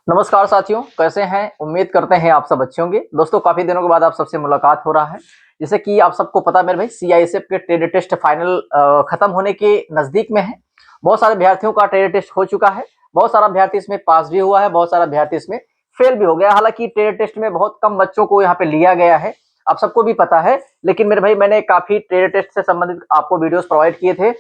नमस्कार साथियों, कैसे हैं? उम्मीद करते हैं आप सब अच्छे होंगे। दोस्तों, काफी दिनों के बाद आप सबसे मुलाकात हो रहा है। जैसे कि आप सबको पता है मेरे भाई, सीआईएसएफ के ट्रेड टेस्ट फाइनल खत्म होने के नजदीक में है। बहुत सारे अभ्यर्थियों का ट्रेड टेस्ट हो चुका है। बहुत सारा अभ्यर्थी इसमें पास भी हुआ है, बहुत सारा अभ्यर्थी इसमें फेल भी हो गया। हालांकि ट्रेड टेस्ट में बहुत कम बच्चों को यहाँ पे लिया गया है, आप सबको भी पता है। लेकिन मेरे भाई, मैंने काफी ट्रेड टेस्ट से संबंधित आपको वीडियोस प्रोवाइड किए थे।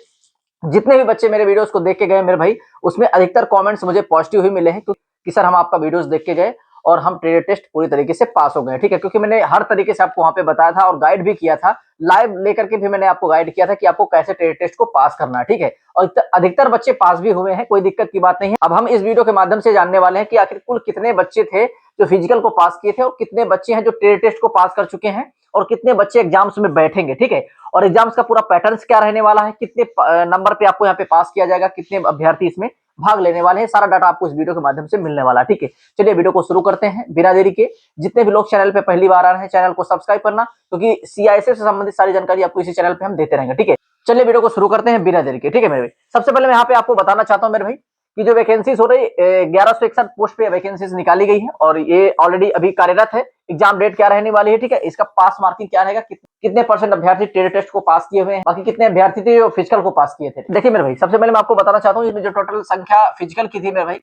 जितने भी बच्चे मेरे वीडियोस को देख के गए मेरे भाई, उसमें अधिकतर कमेंट्स मुझे पॉजिटिव ही मिले हैं कि सर, हम आपका वीडियोस देख के गए और हम ट्रेड टेस्ट पूरी तरीके से पास हो गए। ठीक है, क्योंकि मैंने हर तरीके से आपको वहां पे बताया था और गाइड भी किया था, लाइव लेकर के भी मैंने आपको गाइड किया था कि आपको कैसे ट्रेड टेस्ट को पास करना है। ठीक है, और अधिकतर बच्चे पास भी हुए हैं, कोई दिक्कत की बात नहीं है। अब हम इस वीडियो के माध्यम से जानने वाले हैं कि आखिर कुल कितने बच्चे थे जो फिजिकल को पास किए थे और कितने बच्चे हैं जो ट्रेड टेस्ट को पास कर चुके हैं और कितने बच्चे एग्जाम्स में बैठेंगे। ठीक है, और एग्जाम्स का पूरा पैटर्न क्या रहने वाला है, कितने नंबर पे आपको यहाँ पे पास किया जाएगा, कितने अभ्यर्थी इसमें भाग लेने वाले हैं, सारा डाटा आपको इस वीडियो के माध्यम से मिलने वाला है। ठीक है, चलिए वीडियो को शुरू करते हैं बिना देरी के। जितने भी लोग चैनल पे पहली बार आ रहे हैं, चैनल को सब्सक्राइब करना, क्योंकि सीआईएसएफ से संबंधित सारी जानकारी आपको इसी चैनल पे हम देते रहेंगे। ठीक है, चलिए वीडियो को शुरू करते हैं बिना देरी के। ठीक है मेरे भाई, सबसे पहले मैं यहाँ पे आपको बताना चाहता हूँ मेरे भाई कि जो वैकेंसीज हो रही 1161 पोस्ट पे वैकेंसीज निकाली गई है और ये ऑलरेडी अभी कार्यरत है। एग्जाम डेट क्या रहने वाली है, ठीक है, इसका पास मार्किंग क्या रहेगा, कितने परसेंट अभ्यर्थी ट्रेड टेस्ट को पास किए हुए हैं, बाकी कितने अभ्यर्थी थे जो फिजिकल को पास किए थे। देखिए मेरे भाई, सबसे पहले मैं आपको बताना चाहता हूँ इसमें जो टोटल संख्या फिजिकल की थी मेरे भाई,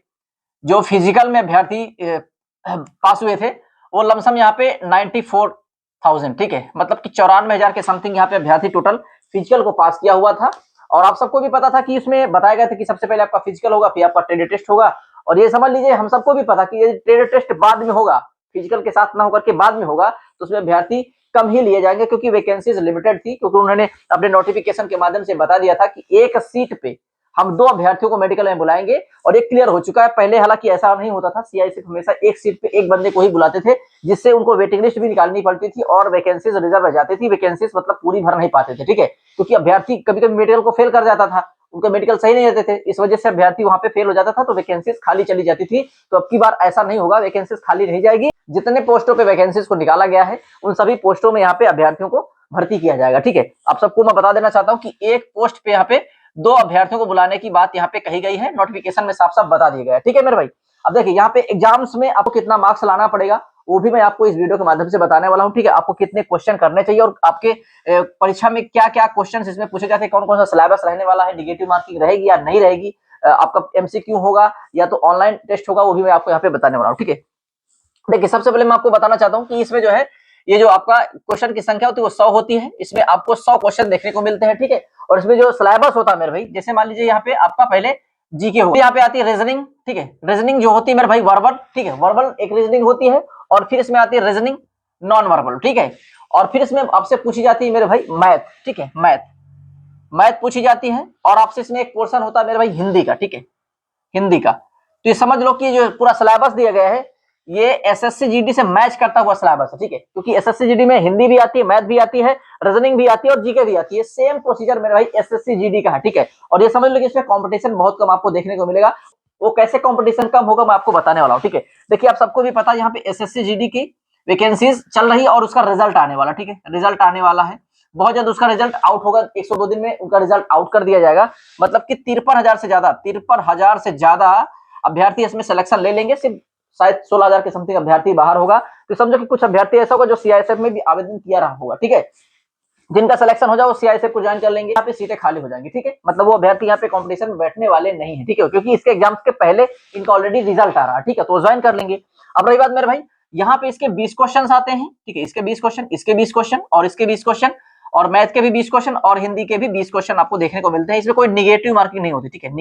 जो फिजिकल में अभ्यर्थी पास हुए थे वो लमसम यहाँ पे 94,000। ठीक है, मतलब कि 94,000 के समथिंग यहाँ पे अभ्यर्थी टोटल फिजिकल को पास किया हुआ था। और आप सबको भी पता था कि इसमें बताया गया था कि सबसे पहले आपका फिजिकल होगा, फिर आपका ट्रेड टेस्ट होगा। और ये समझ लीजिए, हम सबको भी पता कि ये ट्रेड टेस्ट बाद में होगा, फिजिकल के साथ ना होकर के बाद में होगा, तो उसमें अभ्यर्थी कम ही लिए जाएंगे क्योंकि वैकेंसीज लिमिटेड थी। क्योंकि उन्होंने अपने नोटिफिकेशन के माध्यम से बता दिया था कि एक सीट पे हम 2 अभ्यर्थियों को मेडिकल में बुलाएंगे और ये क्लियर हो चुका है। पहले हालांकि ऐसा नहीं होता था, सीआईएसएफ हमेशा एक सीट पे एक बंदे को ही बुलाते थे, जिससे उनको वेटिंग लिस्ट भी निकालनी पड़ती थी और वैकेंसीज रिजर्व रह जाती थी। वैकेंसीज मतलब पूरी भर नहीं पाते थे। ठीक है, क्योंकि अभ्यर्थी कभी कभी मेडिकल को फेल कर जाता था, उनका मेडिकल सही नहीं रहते थे, इस वजह से अभ्यर्थी वहां पे फेल हो जाता था, तो वैकेंसीज खाली चली जाती थी। तो अब की बार ऐसा नहीं होगा, वैकेंसीज खाली रह जाएगी। जितने पोस्टों पे वैकेंसीज को निकाला गया है उन सभी पोस्टों में यहाँ पे अभ्यर्थियों को भर्ती किया जाएगा। ठीक है, आप सबको मैं बता देना चाहता हूँ कि एक पोस्ट पे यहाँ पे 2 अभ्यर्थियों को बुलाने की बात यहाँ पे कही गई है, नोटिफिकेशन में साफ साफ बता दिया गया है। ठीक है मेरे भाई, अब देखिए यहाँ पे एग्जाम्स में आपको कितना मार्क्स लाना पड़ेगा वो भी मैं आपको इस वीडियो के माध्यम से बताने वाला हूँ। ठीक है, आपको कितने क्वेश्चन करने चाहिए और आपके परीक्षा में क्या क्या क्वेश्चन इसमें पूछे जाते हैं, कौन कौन सा सिलेबस रहने वाला है, निगेटिव मार्किंग रहेगी या नहीं रहेगी, आपका एमसीक्यू होगा या तो ऑनलाइन टेस्ट होगा, वो भी मैं आपको यहाँ पे बताने वाला हूँ। ठीक है, देखिए सबसे पहले मैं आपको बताना चाहता हूँ कि इसमें जो है ये जो आपका क्वेश्चन की संख्या होती है वो 100 होती है। इसमें आपको 100 क्वेश्चन देखने को मिलते हैं। ठीक है, और इसमें जो सिलेबस होता है मेरे भाई, जैसे मान लीजिए यहाँ पे आपका पहले जीके होगा, यहाँ पे आती है रीजनिंग। ठीक है, रीजनिंग जो होती है मेरे भाई वर्बल, ठीक है, वर्बल एक रीजनिंग होती है और फिर इसमें आती है रीजनिंग नॉन वर्बल। ठीक है, और फिर इसमें आपसे पूछी जाती है मेरे भाई मैथ। ठीक है, मैथ पूछी जाती है और आपसे इसमें एक पोर्शन होता है मेरे भाई हिंदी का। ठीक है, हिंदी का, तो ये समझ लो कि जो पूरा सिलेबस दिया गया है ये एसएससी जीडी से मैच करता हुआ सिलेबस है। ठीक है, क्योंकि एसएससी जीडी में हिंदी भी आती है, मैथ भी आती है, रीजनिंग भी आती है और जीके भी आती है। सेम प्रोसीजर मेरे भाई एसएससी जीडी का है। ठीक है, और ये समझ लो कि इसमें कंपटीशन बहुत कम आपको देखने को मिलेगा। वो कैसे कंपटीशन कम होगा मैं आपको बताने वाला हूँ। ठीक है, देखिए आप सबको भी पता है यहाँ पे एसएससी जीडी की वैकेंसीज चल रही है और उसका रिजल्ट आने वाला। ठीक है, रिजल्ट आने वाला है बहुत जल्द, उसका रिजल्ट आउट होगा, 102 दिन में उनका रिजल्ट आउट कर दिया जाएगा। मतलब कि 53,000 से ज्यादा अभ्यर्थी इसमें सिलेक्शन ले लेंगे, सिर्फ शायद 16,000 के समथिंग अभ्यर्थी बाहर होगा। तो समझो कि कुछ अभ्यर्थी ऐसा होगा जो सीआईएसएफ में भी आवेदन किया रहा होगा। ठीक है, जिनका सिलेक्शन हो जाए वो सीआईएसएफ को ज्वाइन कर लेंगे, यहाँ पे सीटें खाली हो जाएंगी। ठीक है, मतलब वो अभ्यर्थी यहाँ पे कंपटीशन में बैठने वाले नहीं है। ठीक है, क्योंकि इसके एग्जाम्स के पहले इनका ऑलरेडी रिजल्ट आ रहा है। ठीक है, तो ज्वाइन कर लेंगे। अब रही बात मेरे भाई, यहाँ पे इसके 20 क्वेश्चन आते हैं। ठीक है, इसके 20 क्वेश्चन, इसके 20 क्वेश्चन और इसके 20 क्वेश्चन और मैथ के भी 20 क्वेश्चन और हिंदी के भी 20 क्वेश्चन आपको देखने को मिलते हैं। इसमें कोई निगेटिव मार्किंग नहीं होती। ठीक है,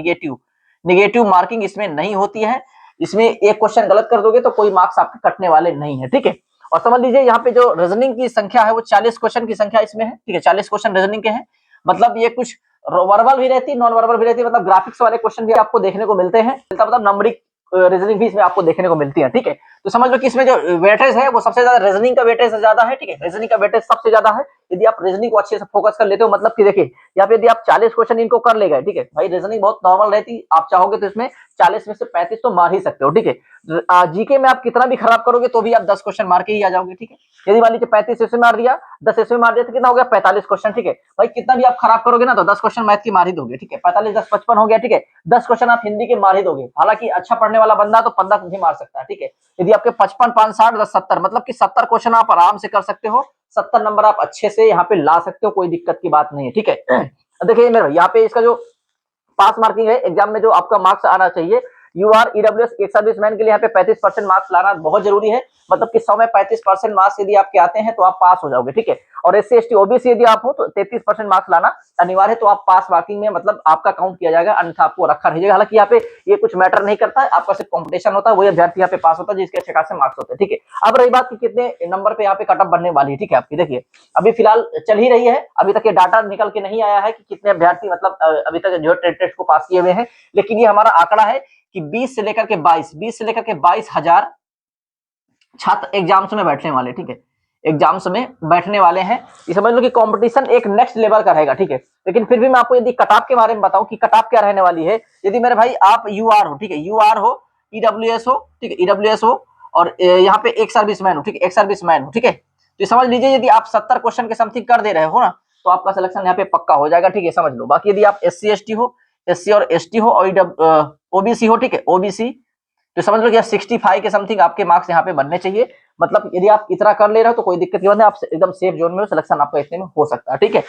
निगेटिव मार्किंग इसमें नहीं होती है। इसमें एक क्वेश्चन गलत कर दोगे तो कोई मार्क्स आपके कटने वाले नहीं है। ठीक है, और समझ लीजिए यहाँ पे जो रीजनिंग की संख्या है वो 40 क्वेश्चन की संख्या इसमें है। ठीक है, 40 क्वेश्चन रीजनिंग के हैं। मतलब ये कुछ वर्बल भी रहती है, नॉन वर्बल भी रहती है, मतलब ग्राफिक्स वाले क्वेश्चन भी आपको देखने को मिलते हैं, मतलब नंबरिक रीजनिंग भी इसमें आपको देखने को मिलती है। ठीक है, तो समझ लो कि इसमें जो वेटेज है वो सबसे ज्यादा रीजनिंग का वेटेज ज्यादा है। ठीक है, रीजनिंग का वेटेज सबसे ज्यादा है, यदि आप रीजनिंग को अच्छे से फोकस कर लेते हो, मतलब कि देखिए यहाँ पे यदि आप 40 क्वेश्चन इनको कर ले गए, ठीक है भाई, रीजनिंग बहुत नॉर्मल रहती, आप चाहोगे तो इसमें 40 में से 35 तो मार ही सकते हो, ठीक है। जीके में आप कितना भी खराब करोगे तो भी आप 10 क्वेश्चन मार के ही आ जाओगे, ठीक है। यदि मान लीजिए 35 इसमें मार दिया, 10 इसमें मार दिया, तो कितना हो गया 45 क्वेश्चन, ठीक है भाई। कितना भी आप खराब करोगे ना तो 10 क्वेश्चन मैथ की मार ही दोगे, ठीक है। 45 10 55 हो गया, ठीक है। 10 क्वेश्चन आप हिंदी के मार ही दोगे, हालांकि अच्छा पढ़ने वाला बंदा तो 15 भी मार सकता है, ठीक है। यदि आपके 55 5 60 10 70, मतलब कि 70 क्वेश्चन आप आराम से कर सकते हो, 70 नंबर आप अच्छे से यहाँ पे ला सकते हो, कोई दिक्कत की बात नहीं है, ठीक है। देखिए मेरे भाई, यहाँ पे इसका जो पास मार्किंग है एग्जाम में, जो आपका मार्क्स आना चाहिए, यूआर ईडब्ल्यूएस एक सर्विसमैन के लिए यहाँ पे 35% मार्क्स लाना बहुत जरूरी है, मतलब कि 100 में 35% मार्क्स यदि आपके आते हैं तो आप पास हो जाओगे, ठीक है। और एससी एसटी ओबीसी यदि आप हो तो 33% मार्क्स लाना अनिवार्य है, तो आप पास मार्किंग में मतलब आपका काउंट किया जाएगा, अन्यथा आपको रखा नहीं जाएगा। हालांकि यहाँ पे ये कुछ मैटर नहीं करता है, आपका सिर्फ कॉम्पिटिशन होता है, वही अभ्यर्थी यहाँ पे पास होता है जिसके अच्छे खासे मार्क्स होते हैं, ठीक है। अब रही बात कि कितने नंबर पे यहाँ पे कटअप बनने वाली है, ठीक है आपकी, देखिए अभी फिलहाल चल ही रही है, अभी तक ये डाटा निकल के नहीं आया है कि कितने अभ्यर्थी मतलब अभी तक जो ट्रेड टेस्ट को पास किए हुए हैं, लेकिन ये हमारा आंकड़ा है कि 20 से लेकर के 22,000 छात्र एग्जाम्स में बैठने वाले, ठीक है, एग्जाम्स में बैठने वाले हैं। ये समझ लो कि कंपटीशन एक नेक्स्ट लेवल का रहेगा, ठीक है। लेकिन फिर भी मैं आपको यदि कटऑफ के बारे में बताऊं कि कटऑफ क्या रहने वाली है, यदि मेरे भाई आप यूआर हो, ठीक है, यूआर हो, ईडब्ल्यूएस हो, ठीक है, ईडब्ल्यूएस हो, और यहाँ पे एक सर्विसमैन हो, ठीक है, एक सर्विसमैन हो, ठीक है, तो समझ लीजिए यदि आप 70 क्वेश्चन के समथिंग कर दे रहे हो ना, तो आपका सिलेक्शन यहाँ पे पक्का हो जाएगा, ठीक है, समझ लो। बाकी यदि आप एससी एसटी हो, एससी और एसटी हो, और ओबीसी हो, ठीक है, ओबीसी, तो समझ लो कि 65 के समथिंग आपके मार्क्स यहाँ पे बनने चाहिए। मतलब यदि आप इतना कर ले रहे हो तो कोई दिक्कत नहीं है, आप एकदम सेफ जोन में हो, सिलेक्शन आपका इतने में हो सकता है, ठीक है।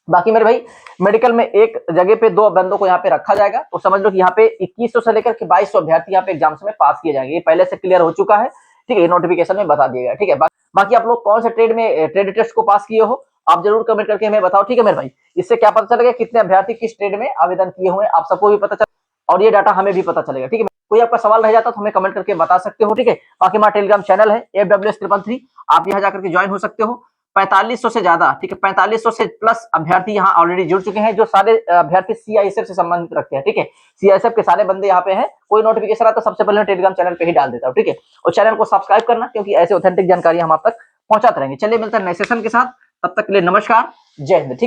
बाकी मेरे भाई मेडिकल में एक जगह पे 2 बंदों को यहाँ पे रखा जाएगा, तो समझ लो कि यहाँ पे 2100 से लेकर के 2200 अभ्यर्थी यहाँ पे एग्जाम्स में पास किए जाएंगे, ये पहले से क्लियर हो चुका है, ठीक है, ये नोटिफिकेशन में बता दिया गया, ठीक है। बाकी आप लोग कौन से ट्रेड में ट्रेड टेस्ट को पास किए हो, आप जरूर कमेंट करके हमें बताओ, ठीक है मेरे भाई। इससे क्या पता चलेगा कितने अभ्यर्थी किस ट्रेड में आवेदन किए हुए, आप सबको भी पता चलेगा और ये डाटा हमें भी पता चलेगा, ठीक है। कोई आपका सवाल रह जाता तो हमें कमेंट करके बता सकते हो, ठीक है। बाकी हमारा टेलीग्राम चैनल है FWS333, आप यहाँ जाकर के ज्वाइन हो सकते हो। 4500 से ज्यादा, ठीक है, 4500 से प्लस अभ्यर्थी यहाँ ऑलरेडी जुड़ चुके हैं, जो सारे अभ्यर्थी सीआईएसएफ से संबंधित रखते हैं, ठीक है। सीआईएसएफ के सारे बंदे यहाँ पे हैं, कोई नोटिफिकेशन आता तो सबसे पहले टेलीग्राम चैनल पे ही डाल देता हूँ, ठीक है। और चैनल को सब्सक्राइब करना, क्योंकि ऐसे ऑथेंटिक जानकारी हम आप तक पहुंचाते रहेंगे। चलिए मिलते हैं नए सेशन के साथ, तब तक के लिए नमस्कार, जय हिंद, ठीक है।